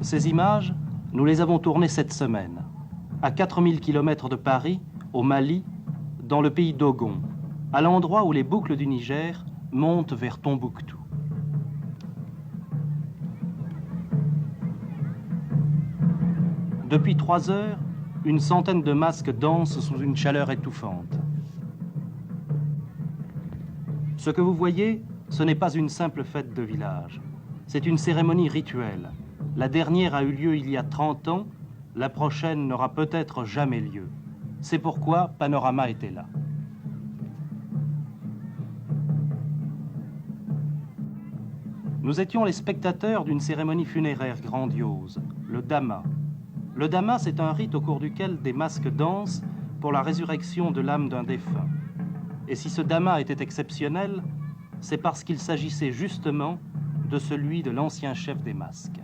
Ces images, nous les avons tournées cette semaine, à 4000 km de Paris, au Mali, dans le pays d'Ogon, à l'endroit où les boucles du Niger montent vers Tombouctou. Depuis 3 heures, une centaine de masques dansent sous une chaleur étouffante. Ce que vous voyez, ce n'est pas une simple fête de village. C'est une cérémonie rituelle. La dernière a eu lieu il y a 30 ans, la prochaine n'aura peut-être jamais lieu. C'est pourquoi Panorama était là. Nous étions les spectateurs d'une cérémonie funéraire grandiose, le Dama. Le Dama, c'est un rite au cours duquel des masques dansent pour la résurrection de l'âme d'un défunt. Et si ce Dama était exceptionnel, c'est parce qu'il s'agissait justement de celui de l'ancien chef des masques.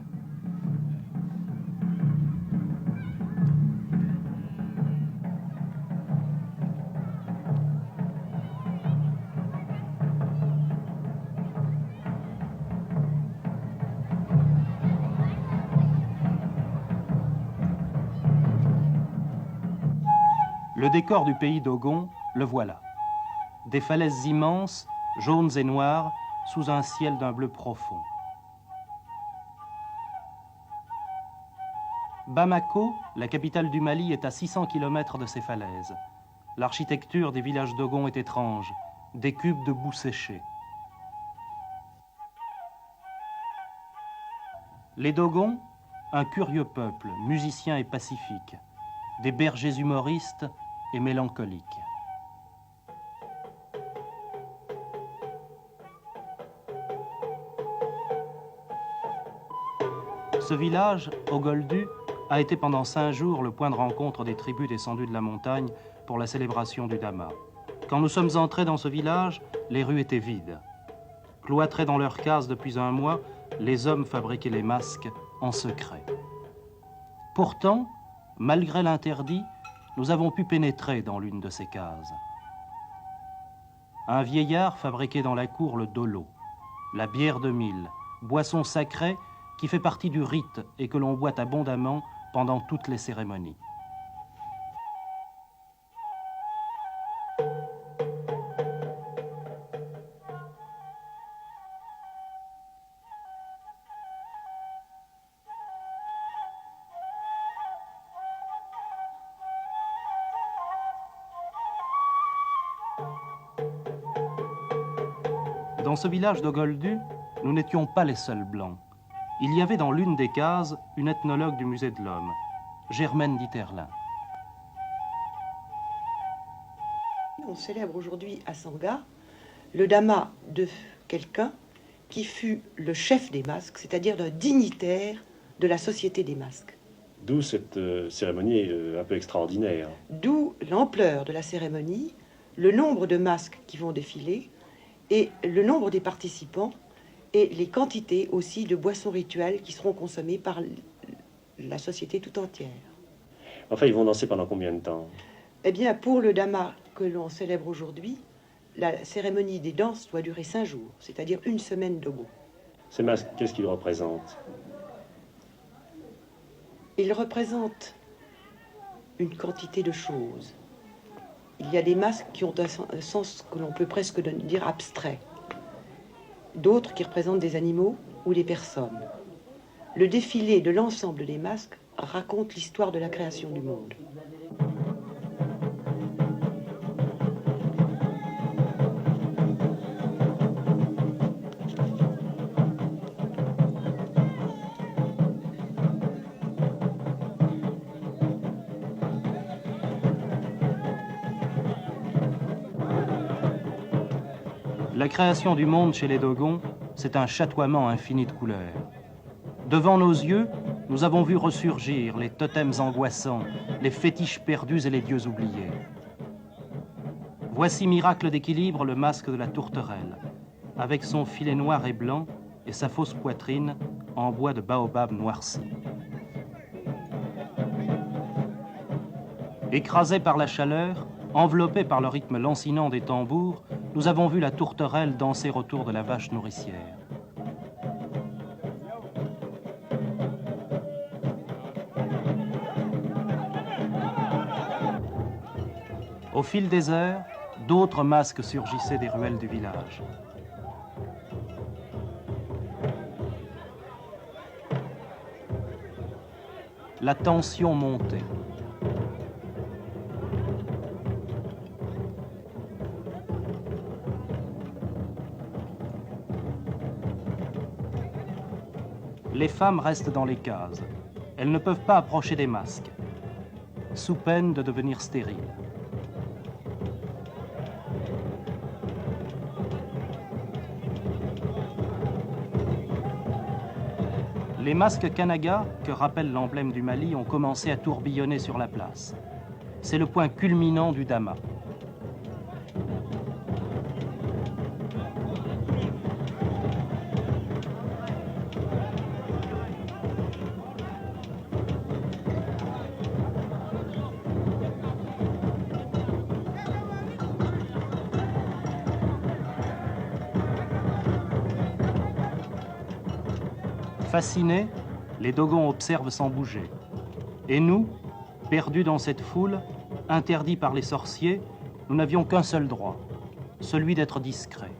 Le décor du pays d'Ogon, le voilà. Des falaises immenses, jaunes et noires, sous un ciel d'un bleu profond. Bamako, la capitale du Mali, est à 600 km de ces falaises. L'architecture des villages d'Ogon est étrange, des cubes de boue séchée. Les Dogon, un curieux peuple, musicien et pacifique, des bergers humoristes et mélancoliques. Ce village, Ogoldu, a été pendant 5 jours le point de rencontre des tribus descendues de la montagne pour la célébration du Dama. Quand nous sommes entrés dans ce village, les rues étaient vides. Cloîtrés dans leurs cases depuis 1 mois, les hommes fabriquaient les masques en secret. Pourtant, malgré l'interdit, nous avons pu pénétrer dans l'une de ces cases. Un vieillard fabriquait dans la cour le dolo, la bière de mille, boisson sacrée qui fait partie du rite et que l'on boit abondamment pendant toutes les cérémonies. Dans ce village d'Ogoldu, nous n'étions pas les seuls blancs. Il y avait dans l'une des cases une ethnologue du musée de l'homme, Germaine Dieterlin. On célèbre aujourd'hui à Sanga le Dama de quelqu'un qui fut le chef des masques, c'est-à-dire d'un dignitaire de la société des masques. D'où cette cérémonie un peu extraordinaire. D'où l'ampleur de la cérémonie, le nombre de masques qui vont défiler et le nombre des participants et les quantités aussi de boissons rituelles qui seront consommées par la société tout entière. Enfin, ils vont danser pendant combien de temps? Eh bien, pour le Dama que l'on célèbre aujourd'hui, la cérémonie des danses doit durer 5 jours, c'est-à-dire 1 semaine d'Ogo. Ces masques, qu'est-ce qu'ils représentent? Ils représentent une quantité de choses. Il y a des masques qui ont un sens que l'on peut presque dire abstrait. D'autres qui représentent des animaux ou des personnes. Le défilé de l'ensemble des masques raconte l'histoire de la création du monde. La création du monde chez les Dogons, c'est un chatoiement infini de couleurs. Devant nos yeux, nous avons vu ressurgir les totems angoissants, les fétiches perdus et les dieux oubliés. Voici, miracle d'équilibre, le masque de la tourterelle, avec son filet noir et blanc et sa fausse poitrine en bois de baobab noirci. Écrasés par la chaleur, enveloppés par le rythme lancinant des tambours, nous avons vu la tourterelle danser autour de la vache nourricière. Au fil des heures, d'autres masques surgissaient des ruelles du village. La tension montait. Les femmes restent dans les cases. Elles ne peuvent pas approcher des masques, sous peine de devenir stériles. Les masques Kanaga, que rappelle l'emblème du Mali, ont commencé à tourbillonner sur la place. C'est le point culminant du Dama. Fascinés, les Dogons observent sans bouger. Et nous, perdus dans cette foule, interdits par les sorciers, nous n'avions qu'un seul droit, celui d'être discrets.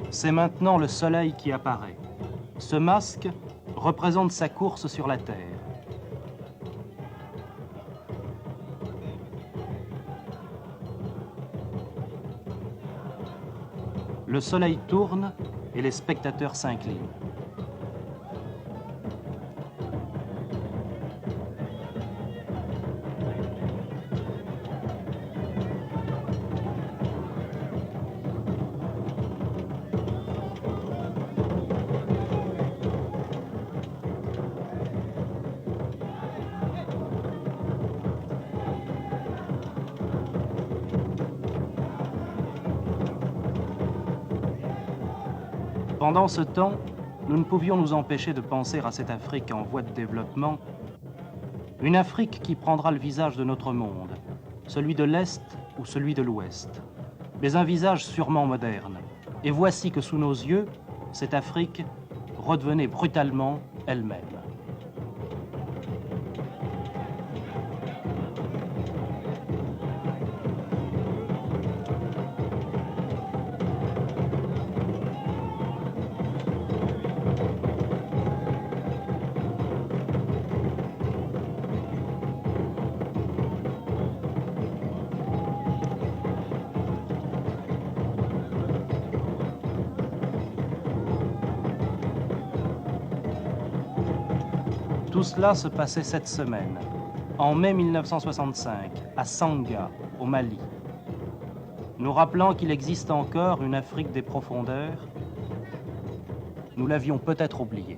C'est maintenant le soleil qui apparaît. Ce masque représente sa course sur la terre. Le soleil tourne et les spectateurs s'inclinent. Pendant ce temps, nous ne pouvions nous empêcher de penser à cette Afrique en voie de développement, une Afrique qui prendra le visage de notre monde, celui de l'Est ou celui de l'Ouest, mais un visage sûrement moderne. Et voici que sous nos yeux, cette Afrique redevenait brutalement elle-même. Tout cela se passait cette semaine, en mai 1965, à Sanga, au Mali. Nous rappelant qu'il existe encore une Afrique des profondeurs, nous l'avions peut-être oubliée.